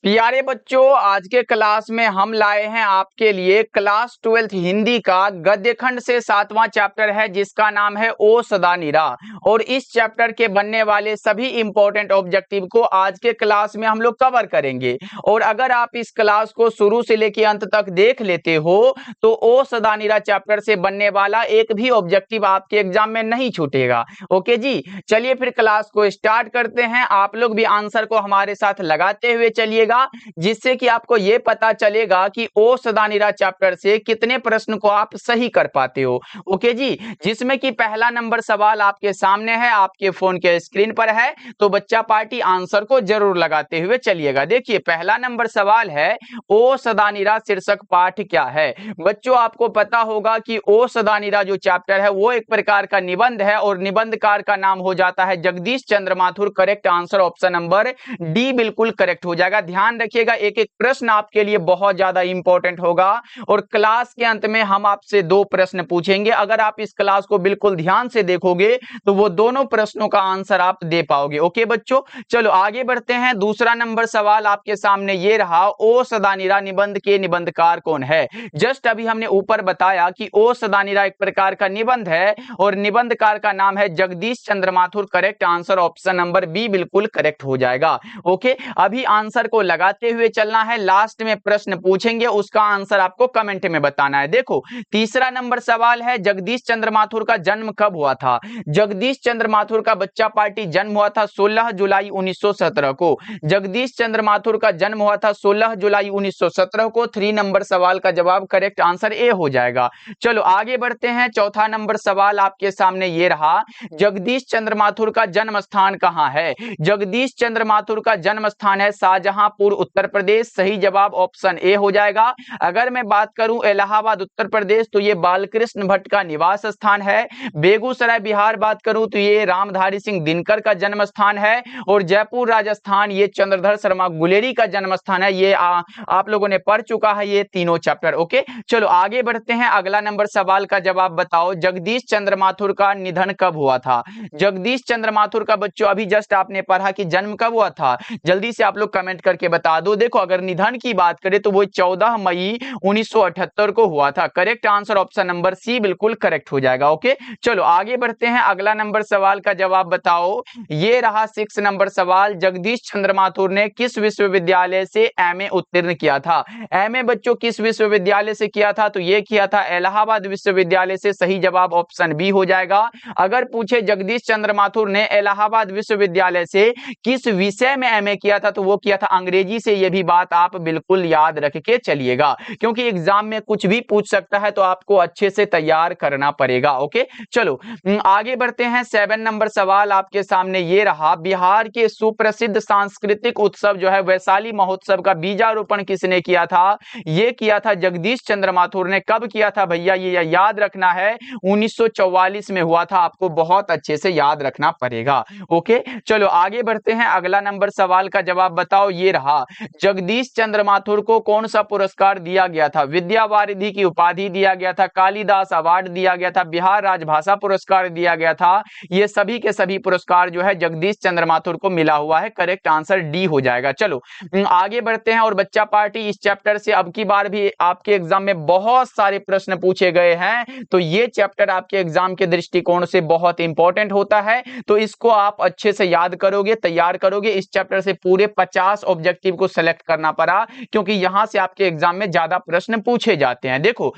प्यारे बच्चों, आज के क्लास में हम लाए हैं आपके लिए क्लास 12th हिंदी का गद्य खंड से 7वां चैप्टर है जिसका नाम है ओ सदा निरा। और इस चैप्टर के बनने वाले सभी इंपॉर्टेंट ऑब्जेक्टिव को आज के क्लास में हम लोग कवर करेंगे। और अगर आप इस क्लास को शुरू से लेकर अंत तक देख लेते हो तो ओ सदा निरा चैप्टर से बनने वाला एक भी ऑब्जेक्टिव आपके एग्जाम में नहीं छूटेगा। ओके जी, चलिए फिर क्लास को स्टार्ट करते हैं। आप लोग भी आंसर को हमारे साथ लगाते हुए चलिएगा, जिससे कि आपको यह पता चलेगा कि ओ सदा निरा चैप्टर से कितने प्रश्न को आप सही कर पाते हो। ओके जी, जिसमें कि पहला नंबर सवाल आपके सामने है, आपके फोन के स्क्रीन पर है, तो बच्चा पार्टी आंसर को जरूर लगाते हुए चलिएगा। देखिए पहला नंबर सवाल है, ओ सदा निरा शीर्षक पाठ क्या है। बच्चों आपको पता होगा कि ओ सदा निरा जो चैप्टर है वो एक प्रकार का निबंध है और निबंधकार का नाम हो जाता है Jagdish Chandra Mathur. Correct answer option number D बिल्कुल करेक्ट हो जाएगा। ध्यान रखिएगा, एक एक प्रश्न आपके लिए बहुत ज्यादा इंपॉर्टेंट होगा और क्लास के अंत में हम आपसे 2 प्रश्न पूछेंगे। अगर आप इस क्लास को बिल्कुल ध्यान से देखोगे तो वो दोनों प्रश्नों का आंसर आप दे पाओगे। ओके बच्चों, चलो आगे बढ़ते हैं। दूसरा नंबर सवाल आपके सामने ये रहा, ओ सदा निरा निबंध के निबंधकार कौन है। जस्ट अभी हमने ऊपर बताया कि ओ सदा निरा एक प्रकार का निबंध है और निबंधकार का नाम है Jagdish Chandra Mathur. Correct answer option number B बिल्कुल करेक्ट हो जाएगा। ओके, अभी आंसर को लगाते हुए चलना है। लास्ट में प्रश्न पूछेंगे, उसका आंसर आपको कमेंट में बताना है। देखो तीसरा नंबर सवाल है, जगदीश चंद्र माथुर का जन्म कब हुआ था। जगदीश चंद्र माथुर का बच्चा पार्टी जन्म हुआ था 16 जुलाई 1917 को। जगदीश चंद्र माथुर का जन्म हुआ था 16 जुलाई 1917 को। 3 नंबर सवाल का जवाब करेक्ट आंसर ए हो जाएगा। चलो आगे बढ़ते हैं। चौथा नंबर सवाल आपके सामने ये रहा, जगदीश चंद्र माथुर का जन्म स्थान कहां है। जगदीश चंद्र माथुर का जन्म स्थान है शाहजहांपुर उत्तर प्रदेश। सही जवाब ऑप्शन ए हो जाएगा। अगर मैं बात करूं इलाहाबाद उत्तर प्रदेश तो ये बालकृष्ण भट्ट का निवास स्थान है। बेगूसराय बिहार बात करूं तो ये रामधारी सिंह दिनकर का जन्म स्थान है। और जयपुर राजस्थान ये चंद्रधर शर्मा गुलेरी का जन्म स्थान है। ये आप लोगों ने पढ़ चुका है ये तीनों चैप्टर। ओके, चलो आगे बढ़ते हैं। अगला नंबर सवाल का जवाब बताओ, जगदीश चंद्र माथुर का निधन कब हुआ था। जगदीश चंद्र माथुर का बच्चों अभी जस्ट आपने पढ़ा कि जन्म कब हुआ था, जल्दी से आप लोग कमेंट करके बता दो। देखो अगर निधन की बात करें तो वो 14 मई 1978 को हुआ था। Correct answer option number C बिल्कुल करेक्ट हो जाएगा। ओके, चलो आगे बढ़ते हैं। अगला नंबर सवाल का जवाब बताओ, ये रहा 6 नंबर सवाल, जगदीश चंद्र माथुर ने किस विश्वविद्यालय से एमए उत्तीर्ण किया था। एमए बच्चों किस विश्वविद्यालय से किया था, तो ये किया था इलाहाबाद विश्वविद्यालय से। सही जवाब ऑप्शन बी हो जाएगा। अगर पूछे जगदीश चंद्र माथुर ने इलाहाबाद विश्वविद्यालय से किस विषय में एमए किया था, तो वो किया था अंग्रेजी से। ये भी बात आप बिल्कुल याद रख के चलिएगा, क्योंकि एग्जाम में कुछ भी पूछ सकता है तो आपको अच्छे से तैयार करना पड़ेगा। ओके, चलो आगे बढ़ते हैं। 7 नंबर सवाल आपके सामने ये रहा, बिहार के सुप्रसिद्ध सांस्कृतिक उत्सव जो है वैशाली महोत्सव का बीजारोपण किसने किया था। ये किया था जगदीश चंद्र माथुर ने। कब किया था भैया, ये याद रखना है, 1944 में हुआ था। आपको बहुत अच्छे से याद रखना पड़ेगा। ओके, चलो आगे बढ़ते हैं। अगला नंबर सवाल का जवाब बताओ, ये रहा, जगदीश चंद्र माथुर को कौन सा पुरस्कार दिया गया था। विद्या वारिधि की उपाधि दिया गया था, कालिदास अवार्ड दिया गया था, बिहार राजभाषा पुरस्कार दिया गया था। ये सभी के सभी पुरस्कार जो है जगदीश चंद्र माथुर को मिला हुआ है। करेक्ट आंसर डी हो जाएगा। चलो आगे बढ़ते हैं। और बच्चा पार्टी इस चैप्टर से अब की बार भी आपके एग्जाम में बहुत सारे प्रश्न पूछे गए हैं, तो ये चैप्टर आपके एग्जाम के दृष्टिकोण से बहुत इंपॉर्टेंट होता है। तो इसको आप अच्छे से याद करोगे, तैयार करोगे। इस चैप्टर से पूरे 50 ऑब्जेक्टिव को सेलेक्ट करना पड़ा, क्योंकि यहां से आपके एग्जाम में ज्यादा प्रश्न पूछे जाते हैं। देखो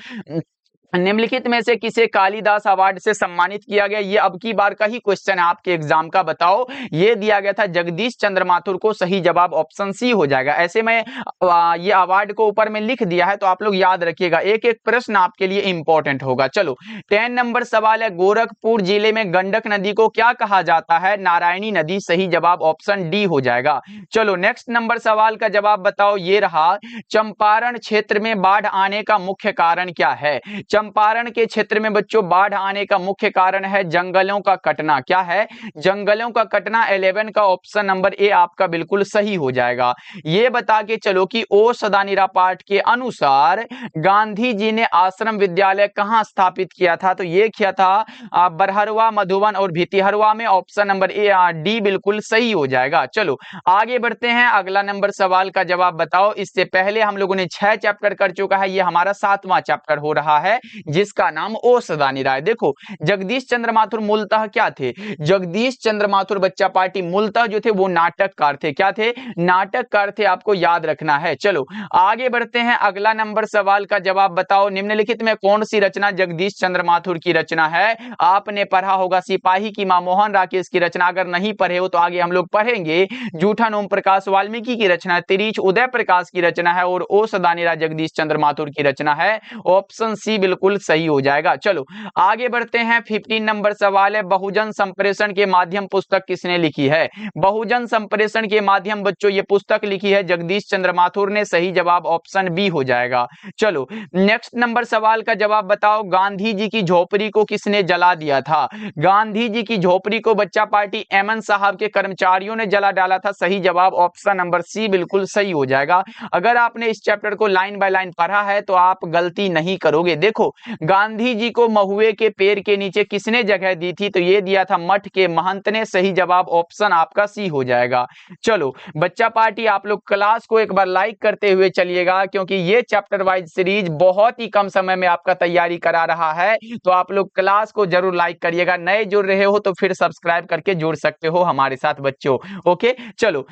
निम्नलिखित में से किसे कालिदास अवार्ड से सम्मानित किया गया, ये अब की बार का ही क्वेश्चन है आपके एग्जाम का। बताओ, ये दिया गया था जगदीश चंद्र माथुर को। सही जवाब ऑप्शन सी हो जाएगा। ऐसे में ये अवार्ड को ऊपर में लिख दिया है, तो आप लोग याद रखिएगा, एक एक प्रश्न आपके लिए इंपॉर्टेंट होगा। चलो 10 नंबर सवाल है, गोरखपुर जिले में गंडक नदी को क्या कहा जाता है। नारायणी नदी। सही जवाब ऑप्शन डी हो जाएगा। चलो नेक्स्ट नंबर सवाल का जवाब बताओ, ये रहा, चंपारण क्षेत्र में बाढ़ आने का मुख्य कारण क्या है। चंपारण के क्षेत्र में बच्चों बाढ़ आने का मुख्य कारण है जंगलों का कटना। क्या है? जंगलों का कटना। 11 का ऑप्शन नंबर ए आपका बिल्कुल सही हो जाएगा। ये बता के चलो कि ओ सदानीरा पाठ के अनुसार गांधी जी ने आश्रम विद्यालय कहां स्थापित किया था? तो ये किया था बरहरवा, मधुबन और भितिहरवा में। ऑप्शन नंबर ए डी बिल्कुल सही हो जाएगा। चलो आगे बढ़ते हैं, अगला नंबर सवाल का जवाब बताओ। इससे पहले हम लोगों ने 6 चैप्टर कर चुका है, ये हमारा 7वां चैप्टर हो रहा है जिसका नाम ओ सदानीरा है। देखो जगदीश चंद्र माथुर मूलतः क्या थे? जगदीश चंद्र माथुर बच्चा पार्टी मूलतः जो थे वो नाटककार थे। क्या थे? नाटककार थे, आपको याद रखना है। चलो आगे बढ़ते हैं, अगला नंबर सवाल का जवाब बताओ। निम्नलिखित में कौन सी रचना जगदीश चंद्र माथुर की रचना है? आपने पढ़ा होगा सिपाही की मां मोहन राकेश की रचना, अगर नहीं पढ़े हो तो आगे हम लोग पढ़ेंगे। जूठन ओम प्रकाश वाल्मीकि की रचना है, तिरीच उदय प्रकाश की रचना है और ओ सदानीरा जगदीश चंद्र माथुर की रचना है। ऑप्शन सी बिल्कुल सही हो जाएगा। चलो आगे बढ़ते हैं, 15 नंबर सवाल है, बहुजन संप्रेषण के माध्यम पुस्तक किसने लिखी है? बहुजन संप्रेषण के माध्यम बच्चों ये पुस्तक लिखी है जगदीश चंद्र माथुर ने। सही जवाब ऑप्शन बी हो जाएगा। चलो नेक्स्ट नंबर सवाल का जवाब बताओ। गांधी जी की झोपड़ी को किसने जला दिया था? गांधी जी की झोपड़ी को बच्चा पार्टी एमएन साहब के कर्मचारियों ने जला डाला था। सही जवाब ऑप्शन नंबर सी बिल्कुल सही हो जाएगा। अगर आपने इस चैप्टर को लाइन बाय लाइन पढ़ा है तो आप गलती नहीं करोगे। देखो गांधी जी को महुए के पेड़ के नीचे किसने जगह दी थी? तो ये दिया था मठ के महंत ने। सही जवाब ऑप्शन आपका सी हो जाएगा। चलो बच्चा पार्टी आप लोग क्लास को एक बार लाइक करते हुए चलिएगा, क्योंकि ये चैप्टर वाइज सीरीज बहुत ही कम समय में आपका तैयारी करा रहा है। तो आप लोग क्लास को जरूर लाइक करिएगा। नए जुड़ रहे हो तो फिर सब्सक्राइब करके जुड़ सकते हो हमारे साथ बच्चों। ओके चलो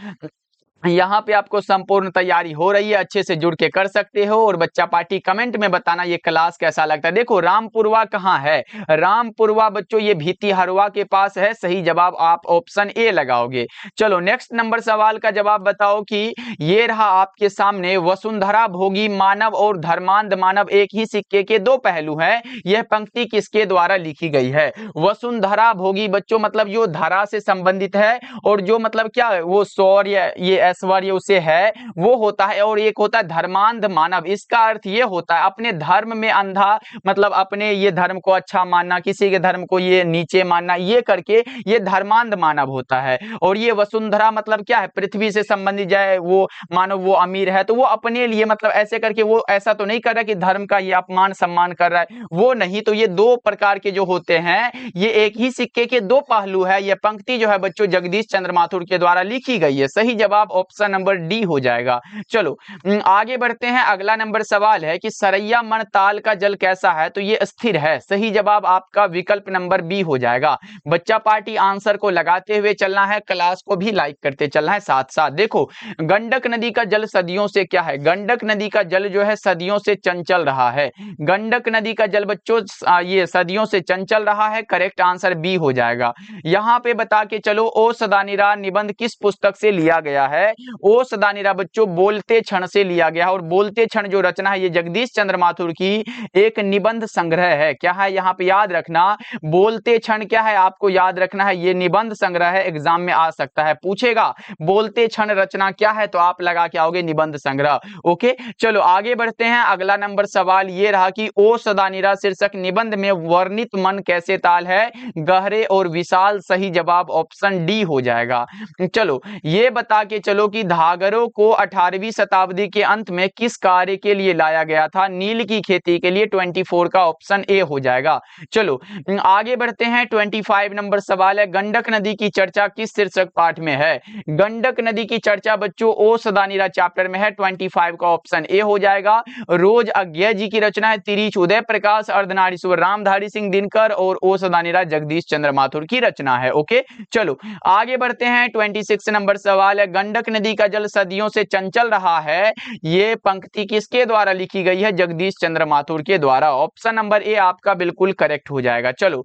यहाँ पे आपको संपूर्ण तैयारी हो रही है, अच्छे से जुड़ के कर सकते हो। और बच्चा पार्टी कमेंट में बताना ये क्लास कैसा लगता है। देखो रामपुरवा कहाँ है? रामपुरवा बच्चों ये भितिहरवा के पास है। सही जवाब आप ऑप्शन ए लगाओगे। चलो नेक्स्ट नंबर सवाल का जवाब बताओ कि ये रहा आपके सामने, वसुंधरा भोगी मानव और धर्मांध मानव एक ही सिक्के के दो पहलू हैं। यह पंक्ति किसके द्वारा लिखी गई है? वसुंधरा भोगी बच्चों मतलब जो धरा से संबंधित है, और जो मतलब क्या वो शौर्य ये ऐश्वर्य उसे है वो होता है, और एक होता है धर्मांध मानव। इसका अर्थ ये होता है अपने धर्म में अंधा, मतलब अपने ये धर्म को अच्छा मानना, किसी के धर्म को ये नीचे मानना, ये करके ये धर्मांध मानव होता है। और ये वसुंधरा मतलब क्या है? पृथ्वी से संबंधित जाए वो मानो वो अमीर है तो वो अपने लिए मतलब ऐसे करके वो ऐसा तो नहीं कर रहा कि धर्म का ये अपमान सम्मान कर रहा है, वो नहीं। तो ये दो प्रकार के जो होते हैं ये एक ही सिक्के के दो पहलू है। ये पंक्ति जो है बच्चों जगदीश चंद्र माथुर के द्वारा लिखी गई है। सही जवाब ऑप्शन नंबर डी हो जाएगा। चलो आगे बढ़ते हैं, अगला नंबर सवाल है कि सरैया मन ताल का जल कैसा है? तो ये स्थिर है। सही जवाब आपका विकल्प नंबर बी हो जाएगा। बच्चा पार्टी आंसर को लगाते हुए चलना है, क्लास को भी लाइक करते चलना है साथ साथ। देखो गंडक नदी का जल सदियों से क्या है? गंडक नदी का जल जो है सदियों से चंचल रहा है। गंडक नदी का जल बच्चों ये सदियों से चंचल रहा है। करेक्ट आंसर बी हो जाएगा। यहां पे बता के चलो ओ सदानीरा निबंध किस पुस्तक से लिया गया है? ओ सदानीरा बच्चों बोलते क्षण से लिया गया है। और बोलते क्षण जो रचना है ये जगदीश चंद्र माथुर की एक निबंध संग्रह है। क्या है यहाँ पे याद रखना? बोलते क्षण क्या है आपको याद रखना है, ये निबंध संग्रह है। एग्जाम में आ सकता है, पूछेगा बोलते क्षण रचना क्या है तो आप लगा के आओगे निबंध संग्रह। ओके चलो आगे बढ़ते हैं, अगला नंबर सवाल ये रहा कि ओ सदानीरा शीर्षक निबंध में वर्णित मन कैसे ताल है? गहरे और विशाल। सही जवाब ऑप्शन डी हो जाएगा। चलो ये बता के चलो कि धागरों को 18वीं शताब्दी के अंत में किस कार्य के लिए लाया गया था? नील की खेती के लिए। 24 का ऑप्शन ए हो जाएगा। चलो आगे बढ़ते हैं, 25 नंबर सवाल है, गंडक नदी की चर्चा किस शीर्षक पाठ में है? गंडक नदी की चर्चा बच्चों ओ सदानीरा चैप्टर में है। 25 का ऑप्शन ए हो जाएगा। रोज अज्ञे जी की रचना है। तिरीच उदय प्रकाश, अर्धनारीश्वर रामधारी सिंह दिनकर और ओ सदानीरा जगदीश चंद्र माथुर की रचना है। ओके चलो आगे बढ़ते हैं, 26 नंबर सवाल है, गंडक नदी का जल सदियों से चंचल रहा है। ये पंक्ति किसके द्वारा लिखी गई है? जगदीश चंद्र माथुर के द्वारा। ऑप्शन नंबर ए आपका बिल्कुल करेक्ट हो जाएगा। चलो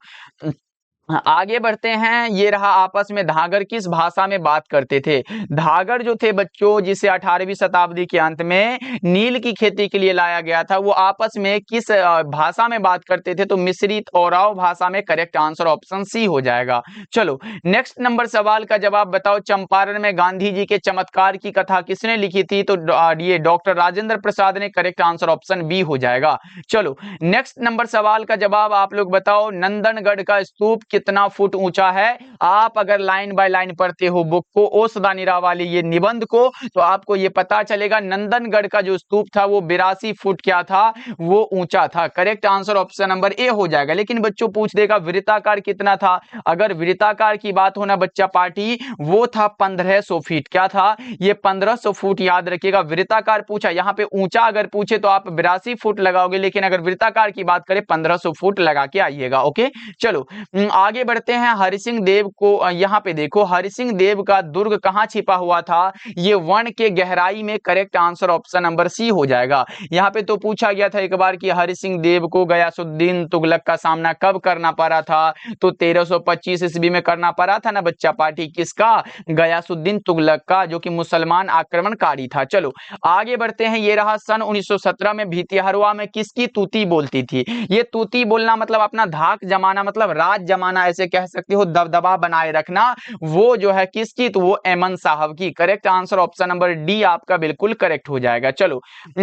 आगे बढ़ते हैं। ये रहा आपस में धागर किस भाषा में बात करते थे। धागर जो थे बच्चों, जिसे 18वीं शताब्दी के अंत में नील की खेती के लिए लाया गया था, वो आपस में किस भाषा में बात करते थे, तो मिश्रित ओराव भाषा में। करेक्ट आंसर ऑप्शन सी हो जाएगा। चलो नेक्स्ट नंबर सवाल का जवाब बताओ। चंपारण में गांधी जी के चमत्कार की कथा किसने लिखी थी, तो ये डॉक्टर राजेंद्र प्रसाद ने। करेक्ट आंसर ऑप्शन बी हो जाएगा। चलो नेक्स्ट नंबर सवाल का जवाब आप लोग बताओ। नंदनगढ़ का स्तूप कितना फुट ऊंचा है। आप अगर लाइन बाय लाइन पढ़ते हो बुक को, ओ सदानीरा वाली ये निबंध को, तो आपको ये पता चलेगा नंदनगढ़ का जो स्तूप था वो 82 फुट क्या था, वो ऊंचा था। Correct answer option number A हो जाएगा। लेकिन बच्चों पूछ देगा वृत्ताकार कितना था। अगर वृत्ताकार की बात होना बच्चा पार्टी, वो था 1500 फीट। क्या था ये 1500 फुट, याद रखिएगा। वृत्ताकार पूछा, यहाँ पे ऊंचा अगर पूछे तो आप 82 फुट लगाओगे, लेकिन अगर वृत्ताकार की बात करें 1500 फुट लगा के आइएगा। ओके चलो आगे बढ़ते हैं। हरिसिंह देव को यहाँ पे देखो, हरिसिंह देव का दुर्ग कहाँ छिपा हुआ था, ये वन के गहराई में। Correct answer option number C हो जाएगा। यहाँ पे तो पूछा गया था एक बार कि हरिसिंह देव को गयासुद्दीन तुगलक का सामना कब करना पड़ा था, तो 1325 ईस्वी में करना पड़ा था ना बच्चा पार्टी। किसका, गयासुद्दीन तुगलक का, जो कि मुसलमान आक्रमणकारी था। चलो आगे बढ़ते हैं। ये रहा सन 1917 में भितिहरवा में किसकी तूती बोलती थी। ये तूती बोलना मतलब अपना धाक जमाना, मतलब राज जमाना ऐसे कह सकते हो, दबदबा बनाए रखना। वो जो है किसकी, तो वो अहमद साहब की। Correct answer option number D आपका बिल्कुल करेक्ट हो जाएगा। चलो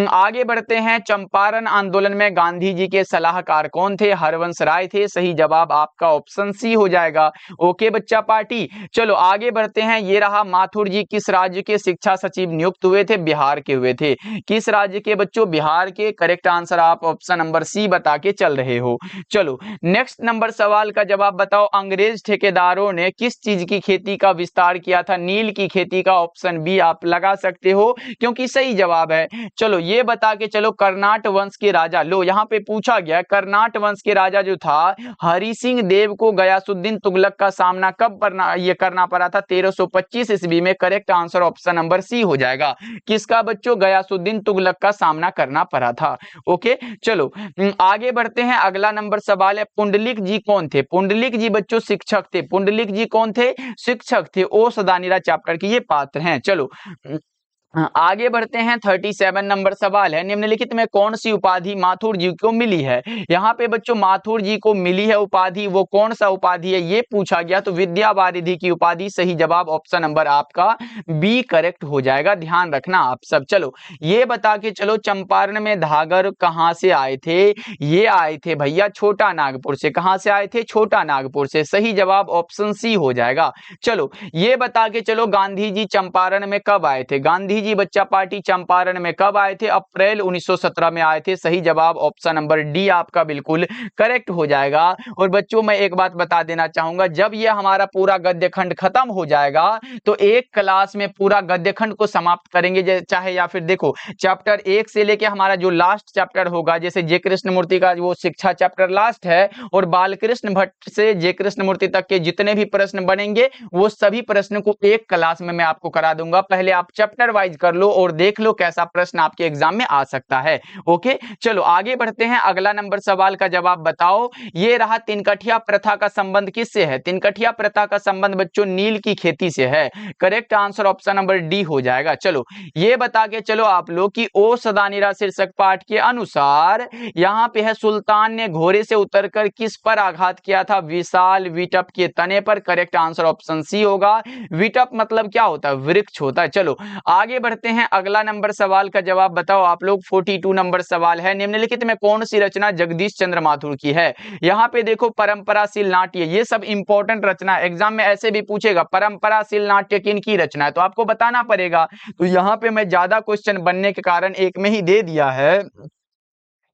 आगे बढ़ते हैं। चंपारण आंदोलन में गांधी जी के सलाहकार कौन थे, हरवंश राय थे। सही जवाब आपका ऑप्शन सी हो जाएगा। ओके बच्चा पार्टी, चलो आगे बढ़ते हैं। ये रहा माथुर जी किस राज्य के शिक्षा सचिव नियुक्त हुए थे, बिहार के हुए थे। किस राज्य के बच्चों, बिहार के। करेक्ट आंसर आप ऑप्शन नंबर सी बता के चल रहे हो। चलो नेक्स्ट नंबर सवाल का जवाब बताओ। अंग्रेज ठेकेदारों ने किस चीज की खेती का विस्तार किया था, नील की खेती का। ऑप्शन बी आप लगा सकते हो क्योंकि सही जवाब है। चलो ये बता के चलो, कर्नाट वंश के राजा, लो यहाँ पे पूछा गया कर्नाट वंश के राजा जो था हरि सिंह देव को गयासुद्दीन तुगलक का सामना कब करना पड़ा था, 1325 ईस्वी में। Correct answer option number C हो जाएगा। किसका बच्चों, गयासुद्दीन तुगलक का सामना करना पड़ा था। ओके चलो आगे बढ़ते हैं। अगला नंबर सवाल है, पुंडलिक जी कौन थे। पुंडलिक जी बच्चों शिक्षक थे। पुंडलिक जी कौन थे, शिक्षक थे। ओ सदानीरा चैप्टर के ये पात्र हैं। चलो आगे बढ़ते हैं। 37 नंबर सवाल है, निम्नलिखित में कौन सी उपाधि माथुर जी को मिली है। यहाँ पे बच्चों माथुर जी को मिली है उपाधि, वो कौन सा उपाधि है ये पूछा गया, तो विद्या वारिधि की उपाधि। सही जवाब ऑप्शन नंबर आपका बी करेक्ट हो जाएगा, ध्यान रखना आप सब। चलो ये बता के चलो, चंपारण में धागर कहाँ से आए थे। ये आए थे भैया छोटा नागपुर से। कहाँ से आए थे, छोटा नागपुर से। सही जवाब ऑप्शन सी हो जाएगा। चलो ये बता के चलो, गांधी जी चंपारण में कब आए थे। गांधी जी बच्चा पार्टी चंपारण में कब आए थे, अप्रैल 1917 में आए थे। सही जवाब ऑप्शन नंबर डी आपका बिल्कुल करेक्ट हो जाएगा। और बच्चों मैं एक बात बता देना चाहूंगा, जब ये हमारा पूरा गद्य खंड खत्म हो जाएगा तो एक क्लास में पूरा गद्य खंड को समाप्त करेंगे, चाहे या फिर देखो चैप्टर 1 से लेके हमारा जो लास्ट चैप्टर होगा, जैसे जे कृष्णमूर्ति का वो शिक्षा चैप्टर लास्ट है, और बालकृष्ण भट्ट से जे कृष्णमूर्ति तक के जितने भी प्रश्न बनेंगे वो सभी प्रश्न को एक क्लास में मैं आपको करा दूंगा। पहले आप चैप्टर वाइज कर लो और देख लो कैसा प्रश्न आपके एग्जाम में आ सकता है। ओके चलो आगे बढ़ते हैं। अगला नंबर सवाल का जवाब बताओ। ये रहा, तिनकठिया प्रथा का संबंध किससे है। तिनकठिया प्रथा का संबंध बच्चों नील की खेती से है। Correct answer option number D हो जाएगा। चलो ये बता के चलो आप लोग की ओ सदानीरा शीर्षक पाठ के अनुसार यहाँ पे है, सुल्तान ने घोड़े से उतरकर किस पर आघात किया था, विशाल विटप के तने पर। करेक्ट आंसर ऑप्शन सी होगा। विटप मतलब क्या होता है, वृक्ष होता है। चलो आगे बढ़ते हैं। अगला नंबर सवाल का जवाब बताओ आप लोग। 42 नंबर सवाल है, निम्नलिखित में कौन सी रचना जगदीश चंद्र माथुर की है। यहाँ पे देखो परंपराशील नाट्य, ये सब इंपॉर्टेंट रचना, एग्जाम में ऐसे भी पूछेगा परंपराशील नाट्य किन की रचना है, तो आपको बताना पड़ेगा। तो यहाँ पे मैं ज्यादा क्वेश्चन बनने के कारण एक में ही दे दिया है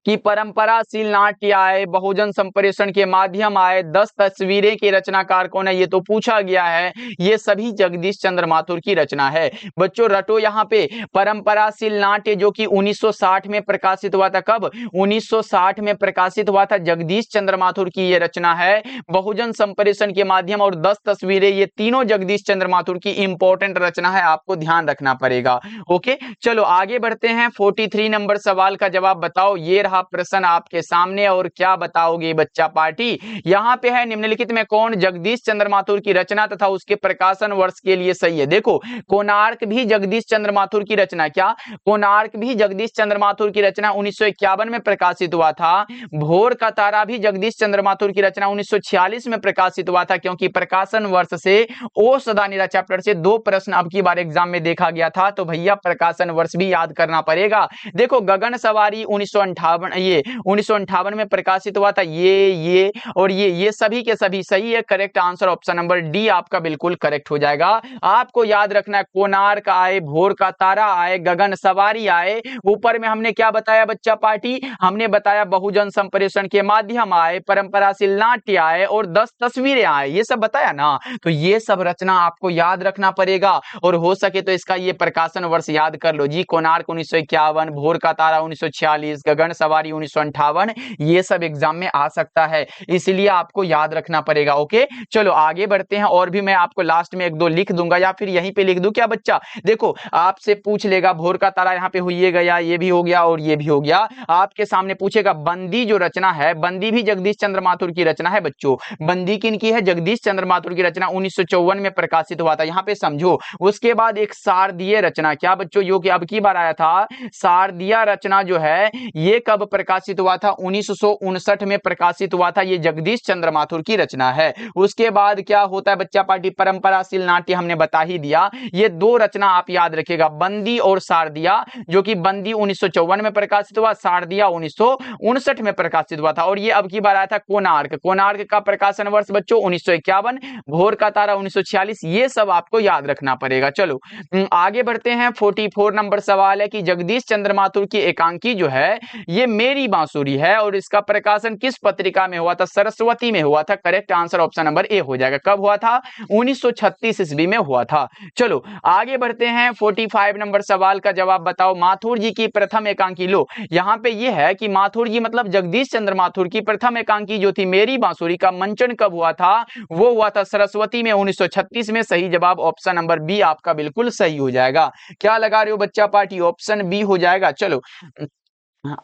कि परंपराशील नाट्य आए, बहुजन संप्रेषण के माध्यम आए, 10 तस्वीरें के रचनाकार कौन है, ये तो पूछा गया है। ये सभी जगदीश चंद्र माथुर की रचना है। बच्चों रटो यहाँ पे, परंपराशील नाट्य जो कि 1960 में प्रकाशित हुआ था। कब, 1960 में प्रकाशित हुआ था। जगदीश चंद्र माथुर की ये रचना है। बहुजन संप्रेषण के माध्यम और 10 तस्वीरें, ये तीनों जगदीश चंद्र माथुर की इंपॉर्टेंट रचना है, आपको ध्यान रखना पड़ेगा। ओके चलो आगे बढ़ते हैं। 43 नंबर सवाल का जवाब बताओ। ये रहा प्रश्न आपके सामने, और क्या बताओगे बच्चा पार्टी। यहाँ पे है निम्नलिखित में कौन जगदीश चंद्र माथुर की रचना तथा उसके प्रकाशन वर्ष के लिए सही है। देखो कोणार्क भी जगदीश चंद्र माथुर की रचना, क्या कोणार्क भी जगदीश चंद्र माथुर की रचना 1951 में प्रकाशित हुआ था। भोर का तारा भी जगदीश चंद्र माथुर की रचना 1946 में प्रकाशित हुआ था, क्योंकि प्रकाशन वर्ष से ओ सदानीरा चैप्टर से 2 प्रश्न अब की बार एग्जाम में देखा गया था, तो भैया प्रकाशन वर्ष भी याद करना पड़ेगा। देखो गगन सवारी 1958 ये 1958 में प्रकाशित हुआ था, ये और ये सभी के सभी सही है। Correct answer option number D आपका बिल्कुल करेक्ट हो जाएगा। आपको याद रखना है कोणार्क आए, भोर का तारा आए, गगन सवारी आए, ऊपर में हमने क्या बताया बच्चा पार्टी, हमने बताया बहुजन संप्रेषण के माध्यम आए, परंपराशील नाट्य आए और 10 तस्वीरें आए, ये सब बताया ना। तो ये सब रचना आपको याद रखना पड़ेगा, और हो सके तो इसका ये प्रकाशन वर्ष याद कर लो जी। कोणार्क 1951, भोर का तारा 1946, गगन सवारी 1958, ये सब एग्जाम में आ सकता है, इसलिए आपको याद रखना पड़ेगा। ओके चलो आगे बढ़ते हैं, और भी मैं आपको लास्ट में 1-2 लिख दूंगा, या फिर यहीं पे लिख दूं क्या बच्चा। देखो आपसे पूछ लेगा भोर का तारा यहाँ पे हुई गया, ये भी हो गया और ये भी हो गया। आपके सामने पूछेगा बंदी जो रचना है, बंदी भी जगदीश चंद्र माथुर की रचना है बच्चों। बंदी किनकी है, जगदीश चंद्र माथुर की रचना 1954 में प्रकाशित हुआ था, यहाँ पे समझो। उसके बाद एक शारदीय रचना, क्या बच्चों, जो कि अब की बार आया था, शारदीय रचना जो है ये कब प्रकाशित हुआ था, 1959 में प्रकाशित हुआ था, ये जगदीश चंद्र माथुर की रचना है। उसके बाद क्या होता है बच्चा पार्टी, परंपराशील नाट्य हमने बता ही दिया। ये 2 रचना आप याद रखिएगा, बंदी और शारदिया, जो कि बंदी 1954 में प्रकाशित हुआ, शारदिया 1959 में प्रकाशित हुआ था। और ये अब की बार आया था कोणार्क, कोणार्क का प्रकाशन वर्ष बच्चों 1951, भोर का तारा 1946, ये सब आपको याद रखना पड़ेगा। चलो आगे बढ़ते हैं। 44 नंबर सवाल है कि जगदीश चंद्र माथुर की एकांकी जो है ये मेरी बांसुरी है, और इसका प्रकाशन किस पत्रिका में हुआ था, सरस्वती में हुआ था। Correct answer option number A हो जाएगा। कब हुआ था, 1936 ईस्वी में हुआ था। चलो आगे बढ़ते हैं। 45 नंबर सवाल का जवाब बताओ, माथुर जी की प्रथम एकांकी। लो यहाँ पे ये है कि माथुर जी मतलब जगदीश चंद्र माथुर की प्रथम एकांकी जो थी मेरी बांसुरी का मंचन कब हुआ था, वो हुआ था सरस्वती में 1936 में। सही जवाब ऑप्शन नंबर बी आपका बिल्कुल सही हो जाएगा। क्या लगा रहे हो बच्चा पार्टी, ऑप्शन बी हो जाएगा। चलो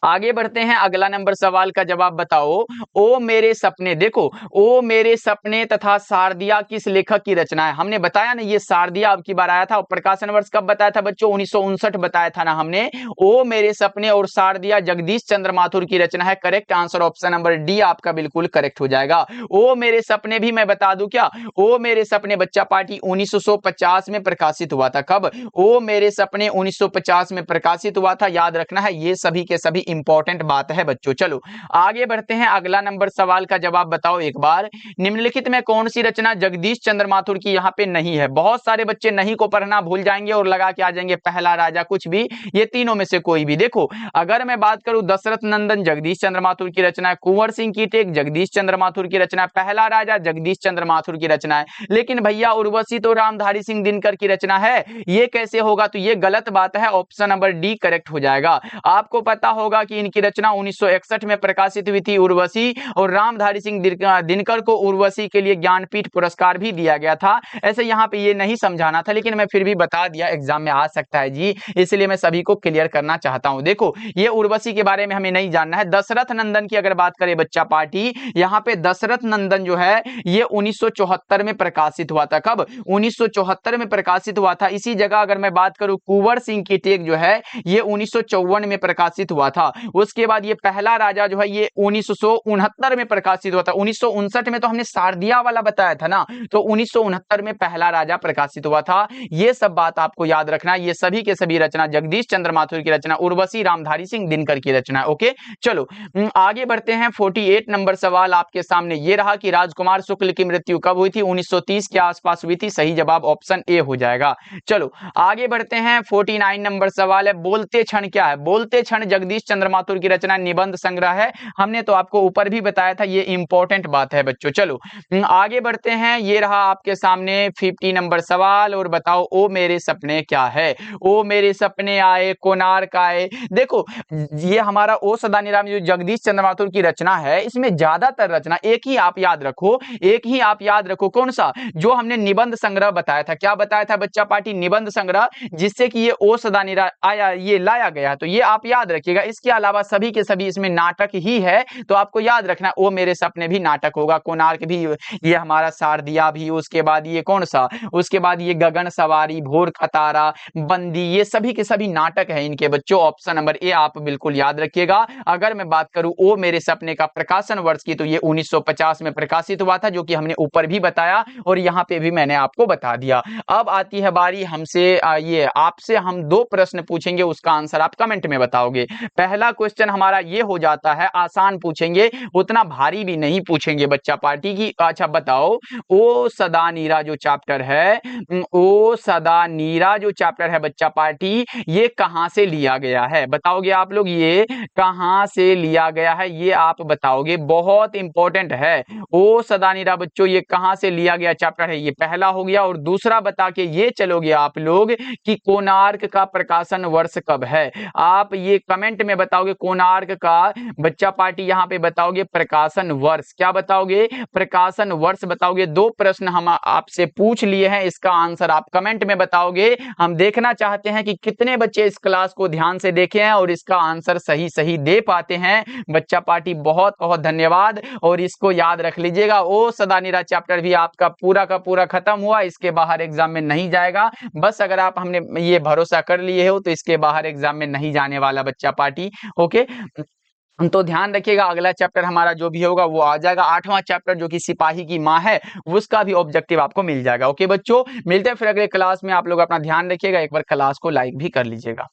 आगे बढ़ते हैं। अगला नंबर सवाल का जवाब बताओ, ओ मेरे सपने। देखो ओ मेरे सपने तथा शारदिया किस लेखक की रचना है। हमने बताया ना ये शारदिया अब की बार आया था, और प्रकाशन वर्ष कब बताया था बच्चों, 1959 बताया था ना हमने। ओ मेरे सपने और शारदिया जगदीश चंद्र माथुर की रचना है। Correct answer option number D आपका बिल्कुल करेक्ट हो जाएगा। ओ मेरे सपने भी मैं बता दूं क्या, ओ मेरे सपने बच्चा पार्टी 1950 में प्रकाशित हुआ था। कब, ओ मेरे सपने 1950 में प्रकाशित हुआ था, याद रखना है, ये सभी के सभी इंपॉर्टेंट बात है बच्चों। चलो आगे बढ़ते हैं। अगला नंबर सवाल का जवाब बताओ एक बार, निम्नलिखित में कौन सी रचना जगदीश चंद्र माथुर की यहाँ पे नहीं है। बहुत सारे बच्चे नहीं को पढ़ना भूल जाएंगे और लगा के आ जाएंगे पहला राजा कुछ भी, ये तीनों में से कोई भी। देखो अगर मैं बात करूं, दशरथ नंदन जगदीश चंद्र माथुर की रचना है, कुंवर सिंह की टेक जगदीश चंद्र माथुर की रचना है, पहला राजा जगदीश चंद्र माथुर की रचना है। लेकिन भैया उर्वशी तो रामधारी सिंह दिनकर की रचना है, ये कैसे होगा, तो ये गलत बात है। ऑप्शन नंबर डी करेक्ट हो जाएगा। आपको पता होगा कि इनकी रचना 1961 में प्रकाशित हुई थी उर्वशी, और रामधारी सिंह दिनकर को उर्वशी के लिए ज्ञानपीठ पुरस्कार भी दिया गया था। ऐसे यहाँ पे ये नहीं समझाना था, लेकिन मैं फिर भी बता दिया, एग्जाम में आ सकता है जी, इसलिए मैं सभी को क्लियर करना चाहता हूं। देखो ये उर्वशी के बारे में हमें नहीं जानना है। दशरथ नंदन की अगर बात करें बच्चा पार्टी, यहाँ पे दशरथ नंदन जो है ये 1974 में प्रकाशित हुआ था। कब, 1974 में प्रकाशित हुआ था। इसी जगह अगर मैं बात करूं, कुंवर सिंह की टेक जो है ये 1954 में प्रकाशित हुआ था। उसके बाद ये पहला राजा जो है ये 1969 में प्रकाशित हुआ था। 1959 में तो हमने शारदिया वाला बताया था ना, तो 1969 में पहला राजा प्रकाशित हुआ था। ये सब बात आपको याद रखना, ये सभी के सभी रचना जगदीश चंद्र माथुर की रचना, उर्वशी रामधारी सिंह दिनकर की रचना। ओके चलो आगे बढ़ते हैं। 48 नंबर सवाल आपके सामने ये रहा कि राजकुमार शुक्ल की मृत्यु कब हुई थी, 1930 के आसपास हुई थी। सही जवाब ऑप्शन ए हो जाएगा। चलो आगे बढ़ते हैं। 49 नंबर सवाल है, बोलते क्षण क्या है। बोलते क्षण जगदीश चंद्र माथुर की रचना, निबंध संग्रह है। हमने तो आपको ऊपर भी बताया था, ये इंपॉर्टेंट बात है बच्चों। चलो आगे बढ़ते हैं। ये रहा आपके सामने 50 नंबर सवाल, और बताओ ओ मेरे सपने क्या है। ओ मेरे सपने आए, कोणार्क आए। देखो ये हमारा ओ सदानीराम जो जगदीश चंद्र माथुर की रचना है, इसमें ज्यादातर रचना एक ही आप याद रखो, एक ही आप याद रखो, कौन सा, जो हमने निबंध संग्रह बताया था। क्या बताया था बच्चा पार्टी, निबंध संग्रह, जिससे कि ये ओ सदानीराम आया, ये लाया गया, तो ये आप याद रखिएगा। इसके अलावा सभी के सभी इसमें नाटक ही है, तो आपको याद रखना ओ मेरे सपने भी नाटक होगा, कोणार्क भी, ये हमारा शारदिया भी, उसके बाद ये कौन सा, उसके बाद ये गगन सवारी, भोर का तारा, बंदी, ये सभी के सभी नाटक है इनके बच्चों। ऑप्शन नंबर ए आप बिल्कुल याद रखिएगा। अगर मैं बात करूं ओ मेरे सपने का प्रकाशन वर्ष की, तो ये 1950 में प्रकाशित हुआ था, जो कि हमने ऊपर भी बताया और यहाँ पे भी मैंने आपको बता दिया। अब आती है बारी हमसे, ये आपसे हम 2 प्रश्न पूछेंगे, उसका आंसर आप कमेंट में बताओगे। पहला क्वेश्चन हमारा ये हो जाता है, आसान पूछेंगे, उतना भारी भी नहीं पूछेंगे बच्चा पार्टी की। अच्छा बताओ, ओ सदा नीरा जो चैप्टर है, ओ सदा नीरा जो चैप्टर है बच्चा पार्टी, ये कहां से लिया गया है? बताओगे आप लोग, ये कहां से लिया गया है, ये आप बताओगे, बहुत इंपॉर्टेंट है। ओ सदा नीरा बच्चों, ये कहां से लिया गया चैप्टर है, ये पहला हो गया। और दूसरा बता के ये चलोगे आप लोग कि कोणार्क का प्रकाशन वर्ष कब है? आप ये कमेंट में बताओगे कोणार्क का बच्चा पार्टी, यहाँ पे बताओगे प्रकाशन वर्ष। क्या बताओगे? प्रकाशन वर्ष बताओगे। 2 प्रश्न हम आपसे पूछ लिए हैं, इसका आंसर आप कमेंट में बताओगे। हम देखना चाहते हैं कि कितने बच्चे इस क्लास को ध्यान से देखे हैं और इसका आंसर सही सही दे पाते हैं। बच्चा पार्टी बहुत बहुत धन्यवाद, और इसको याद रख लीजिएगा, ओ सदा नीरा चैप्टर भी आपका पूरा का पूरा खत्म हुआ, इसके बाहर एग्जाम में नहीं जाएगा। बस अगर आप हमने ये भरोसा कर लिए हो तो इसके बाहर एग्जाम में नहीं जाने वाला बच्चा पार्टी। ओके, तो ध्यान रखिएगा, अगला चैप्टर हमारा जो भी होगा वो आ जाएगा, 8वां चैप्टर जो कि सिपाही की माँ है, उसका भी ऑब्जेक्टिव आपको मिल जाएगा। ओके बच्चों, मिलते हैं फिर अगले क्लास में। आप लोग अपना ध्यान रखिएगा, एक बार क्लास को लाइक भी कर लीजिएगा।